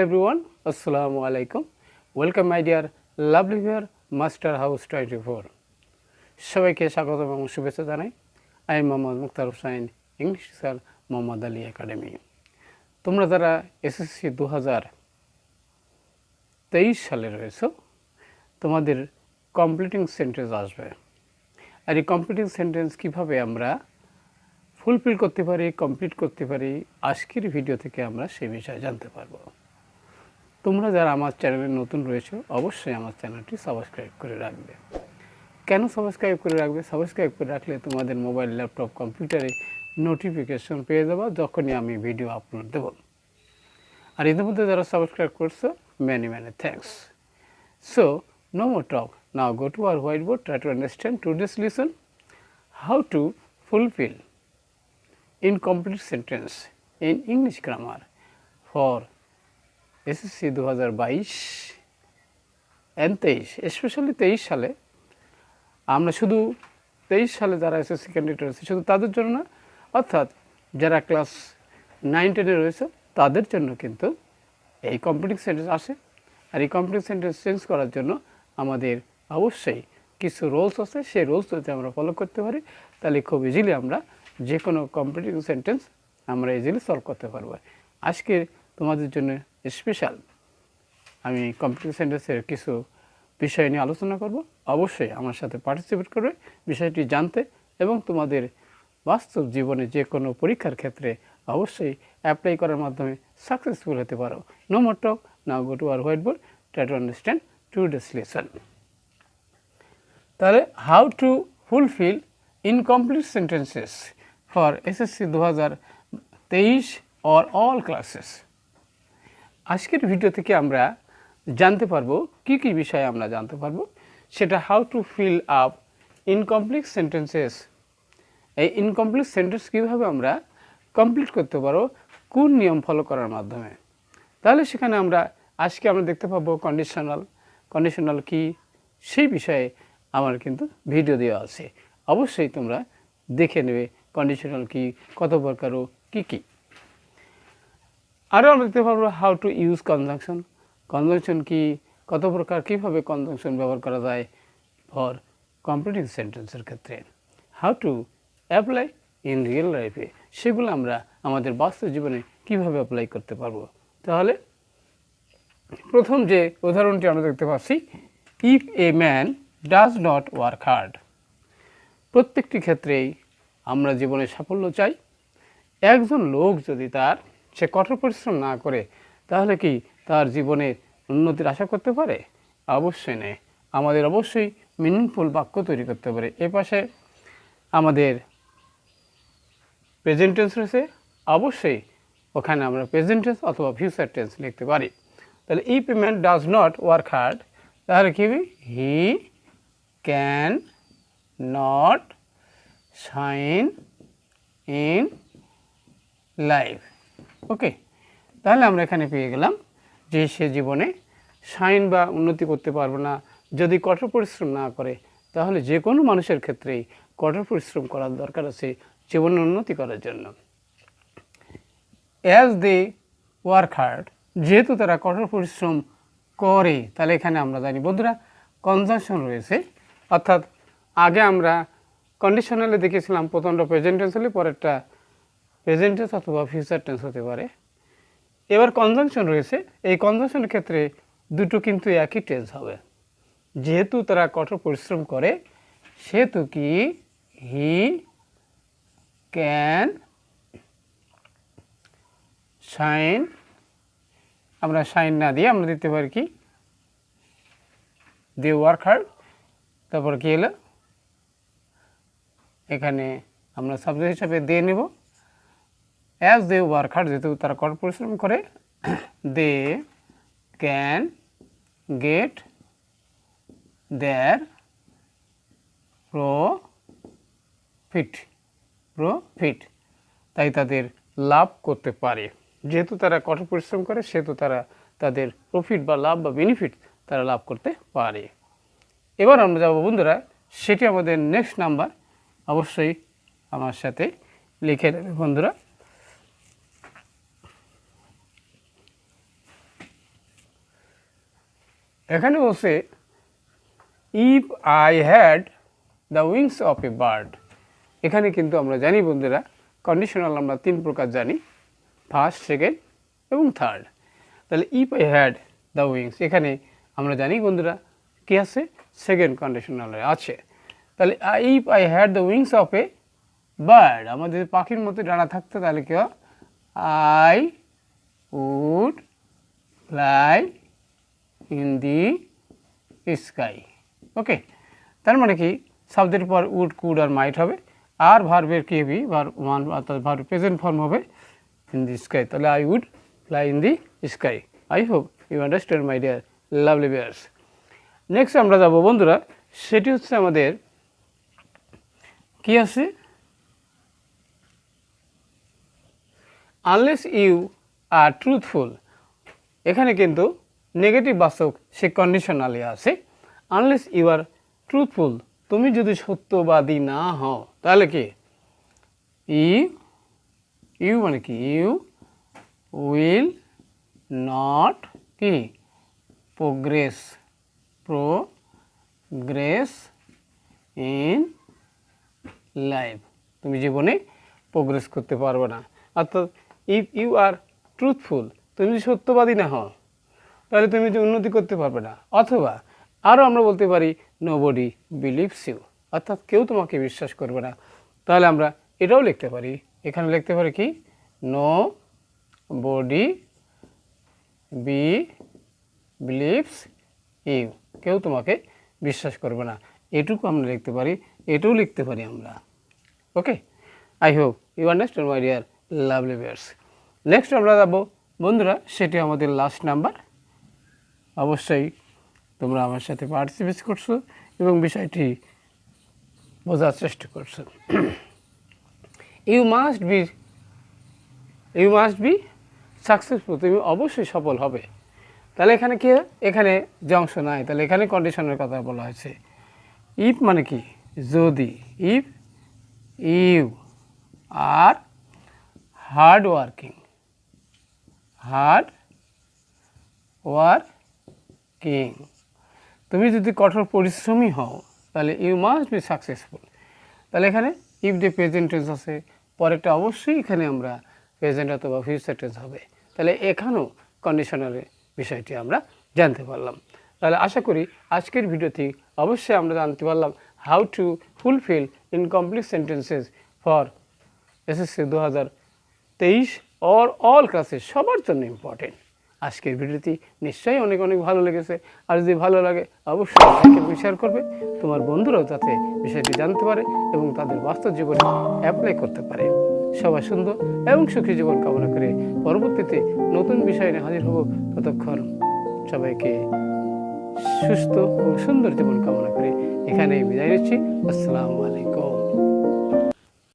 everyone, Assalamu alaikum. Welcome my dear lovely viewer, Master House 24. সবাইকে স্বাগত এবং শুভেচ্ছা জানাই। আমি Mohammad Muktar Hossain, English sir Mohammad Ali academy. তোমরা যারা এসএসসি 2023 সালে রয়েছে, তোমাদের কমপ্লিটিং সেন্টেন্স আসবে। আর এই কমপ্লিটিং সেন্টেন্স কীভাবে আমরা ফুলফিল করতে পারি, কমপ্লিট করতে পারি, আজকের ভিডিও থেকে আমরা সেই বিষয়ে জানতে পারবো। তোমরা যারা আমার চ্যানেলে নতুন রয়েছে, অবশ্যই আমার চ্যানেলটি সাবস্ক্রাইব করে রাখবে। কেন সাবস্ক্রাইব করে রাখবে? সাবস্ক্রাইব করে রাখলে তোমাদের মোবাইল, ল্যাপটপ, কম্পিউটারে নোটিফিকেশন পেয়ে যাবা যখনই আমি ভিডিও আপলোড দেব। আর এদের মধ্যে যারা সাবস্ক্রাইব করছো, many thanks. So, no more talk. Now go to our whiteboard, try to understand today's lesson, how to fulfill incomplete sentence in English grammar for SSC 2022 and 23, especially 23 সালে। আমরা শুধু 23 সালে যারা SSC candidate রয়েছে শুধু তাদের জন্য না, অর্থাৎ যারা ক্লাস 9-10 রয়েছে তাদের জন্য কিন্তু এই কমপ্লিটিং সেন্টেন্স আসে। আর এই কমপ্লিটিং সেন্টেন্স চেঞ্জ করার জন্য আমাদের অবশ্যই কিছু রুলস আছে। সেই রুলস যদি আমরা ফলো করতে পারি তাহলে খুব ইজিলি আমরা যে কোনো কমপ্লিটিং সেন্টেন্স আমরা ইজিলি সলভ করতে পারবো। আজকে তোমাদের জন্য স্পেশাল আমি কমপ্লিটিং সেন্টেন্সের কিছু বিষয় নিয়ে আলোচনা করব। অবশ্যই আমার সাথে পার্টিসিপেট করবে বিষয়টি জানতে এবং তোমাদের বাস্তব জীবনে যে কোনো পরীক্ষার ক্ষেত্রে অবশ্যই অ্যাপ্লাই করার মাধ্যমে সাকসেসফুল হতে পারো। No more talk, now go to our white board, try to understand today's lesson. তাহলে how to fulfil incomplete sentences for SSC 2023 or all classes. আজকের ভিডিও থেকে আমরা জানতে পারবো কী কী বিষয়ে আমরা জানতে পারবো, সেটা how to fill up incomplete sentences. এই ইনকমপ্লিট সেন্টেন্স কীভাবে আমরা কমপ্লিট করতে পারো, কোন নিয়ম ফলো করার মাধ্যমে। তাহলে সেখানে আজকে আমরা দেখতে পাবো কন্ডিশনাল কি, সেই বিষয়ে আমার কিন্তু ভিডিও দেওয়া আছে। অবশ্যই তোমরা দেখে নেবে কন্ডিশনাল কি, কত প্রকার ও কী কী। আরও আমরা দেখতে পারবো হাউ টু ইউজ কনজাংশন কি, কত প্রকার, কীভাবে কনজাংশন ব্যবহার করা যায় ফর কমপ্লিটিং সেন্টেন্সের ক্ষেত্রে। How to apply in real লাইফে, সেগুলো আমরা আমাদের বাস্তব জীবনে কীভাবে অ্যাপ্লাই করতে পারবো। তাহলে প্রথম যে উদাহরণটি আমরা দেখতে পাচ্ছি, if a man does not work hard. প্রত্যেকটি ক্ষেত্রেই আমরা জীবনে সাফল্য চাই। একজন লোক যদি সে কঠোর পরিশ্রম না করে তাহলে কি তার জীবনে উন্নতির আশা করতে পারে? অবশ্যই নেই। আমাদের অবশ্যই মিনিংফুল বাক্য তৈরি করতে পারে। এ পাশে আমাদের প্রেজেন্ট টেন্স রয়েছে, অবশ্যই ওখানে আমরা প্রেজেন্ট টেন্স অথবা ফিউচার টেন্স লিখতে পারি। তাহলে if a man does not work hard, তাহলে কি হবে? He can not shine in life. Okay, তাহলে আমরা এখানে পেয়ে গেলাম যে সে জীবনে শাইন বা উন্নতি করতে পারবে না যদি কঠোর পরিশ্রম না করে। তাহলে যে কোনো মানুষের ক্ষেত্রেই কঠোর পরিশ্রম করার দরকার আছে জীবনের উন্নতি করার জন্য। অ্যাজ দে ওয়ার্ক হার্ড, যেহেতু তারা কঠোর পরিশ্রম করে, তাহলে এখানে আমরা জানি বন্ধুরা কনজাংশন রয়েছে। অর্থাৎ আগে আমরা কন্ডিশনালে দেখেছিলাম প্রথমটা প্রেজেন্ট টেন্স হলে পরেরটা প্রেজেন্ট টেন্স অথবা ফিউচার টেন্স হতে পারে। এবার কনজাংশন রয়েছে, এই কনজাংশনের ক্ষেত্রে দুটো কিন্তু একই টেন্স হবে। যেহেতু তারা কঠোর পরিশ্রম করে সেহেতু কি হি ক্যান শাইন, আমরা শাইন না দিয়ে আমরা দিতে পারি কি দে ওয়ার্ক হার্ড। তারপর কি এলো, এখানে আমরা সাবজেক্ট হিসাবে দিয়ে নেব অ্যাজ দে ওয়ার্ক হার্ড, যেহেতু তারা কঠোর পরিশ্রম করে, they can get their profit, তাই তাদের লাভ করতে পারে। যেহেতু তারা কঠোর পরিশ্রম করে সেহেতু তারা তাদের প্রফিট বা লাভ বা বেনিফিট তারা লাভ করতে পারে। এবার আমরা যাব বন্ধুরা, সেটি আমাদের নেক্সট নাম্বার। অবশ্যই আমার সাথে লিখে নেবে বন্ধুরা। এখানে বলছে if I had the wings of a bird. এখানে কিন্তু আমরা জানি বন্ধুরা কন্ডিশনাল আমরা 3 প্রকার জানি, ফার্স্ট, সেকেন্ড এবং থার্ড। তাহলে if I had the wings, এখানে আমরা জানি বন্ধুরা কি আছে, সেকেন্ড কন্ডিশনালে আছে। তাহলে if I had the wings of a bird, আমাদের পাখির মতো ডানা থাকতো তাহলে কি হয়, I would fly in the sky. Okay, তার মানে কি শব্দের পর উড, কুড আর মাইট হবে, আর ভার্বের কি হবে, ওয়ান অর্থাৎ ভার্ব প্রেজেন্ট ফর্ম হবে ইন দি স্কাই। তাহলে I would fly in the sky. I hope you understand my dear lovely bears. Next আমরা যাব বন্ধুরা, সেটি হচ্ছে আমাদের কি আছে, আনলেস ইউ আর ট্রুথফুল। এখানে কিন্তু নেগেটিভ বাচক সে কন্ডিশনালি আছে। আনলেস ইউ আর ট্রুথফুল, তুমি যদি সত্যবাদী না হও তাহলে কি, ইউ মানে কি, ইউ উইল নট কি প্রোগ্রেস ইন লাইফ, তুমি জীবনে প্রোগ্রেস করতে পারবে না। অর্থাৎ ইফ ইউ আর ট্রুথফুল, তুমি যদি সত্যবাদী না হও তাহলে তুমি যে উন্নতি করতে পারবে না। অথবা আরও আমরা বলতে পারি নোবডি বিলিভস ইউ, অর্থাৎ কেউ তোমাকে বিশ্বাস করবে না। তাহলে আমরা এটাও লিখতে পারি, এখানে লিখতে পারি কি, নো বডি বিলিভস ইউ, কেউ তোমাকে বিশ্বাস করবে না, এটুকু আমরা লিখতে পারি, এটাও লিখতে পারি আমরা। Okay, I hope you understand my dear lovely bears. Next আমরা যাবো বন্ধুরা, সেটি আমাদের লাস্ট নাম্বার। অবশ্যই তোমরা আমার সাথে পার্টিসিপেট করছো এবং বিষয়টি বোঝার চেষ্টা করছো। ইউ মাস্ট বি সাকসেসফুল, তুমি অবশ্যই সফল হবে। তাহলে এখানে কি, এখানে যে অংশ নাই, তাহলে এখানে কন্ডিশনের কথা বলা হয়েছে। ইফ মানে কি, যদি, if you are hard working, তুমি যদি কঠোর পরিশ্রমী হও তাহলে ইউ মাস্ট বি সাকসেসফুল। তাহলে এখানে ইফ দিয়ে প্রেজেন্ট টেন্স আছে, পরেরটা অবশ্যই এখানে আমরা প্রেজেন্ট অথবা ফিউচার টেন্স হবে। তাহলে এখানেও কন্ডিশনালের বিষয়টি আমরা জানতে পারলাম। তাহলে আশা করি আজকের ভিডিওতে অবশ্যই আমরা জানতে পারলাম how to fulfil incomplete sentences for SSC 2023 or all classes, সবার জন্য ইম্পর্টেন্ট। আজকের ভিডিওটি নিশ্চয়ই অনেক অনেক ভালো লেগেছে। আর যদি ভালো লাগে অবশ্যই লাইক এবং শেয়ার করবে, তোমার বন্ধুরাও যাতে বিষয়টি জানতে পারে এবং তাদের বাস্তব জীবনে অ্যাপ্লাই করতে পারে। সবাই সুন্দর এবং সুখী জীবন কামনা করে পরবর্তীতে নতুন বিষয় নিয়ে হাজির হব। ততক্ষণ সবাইকে সুস্থ ও সুন্দর জীবন কামনা করে এখানেই বিদায় নিচ্ছি। আসসালামু আলাইকুম।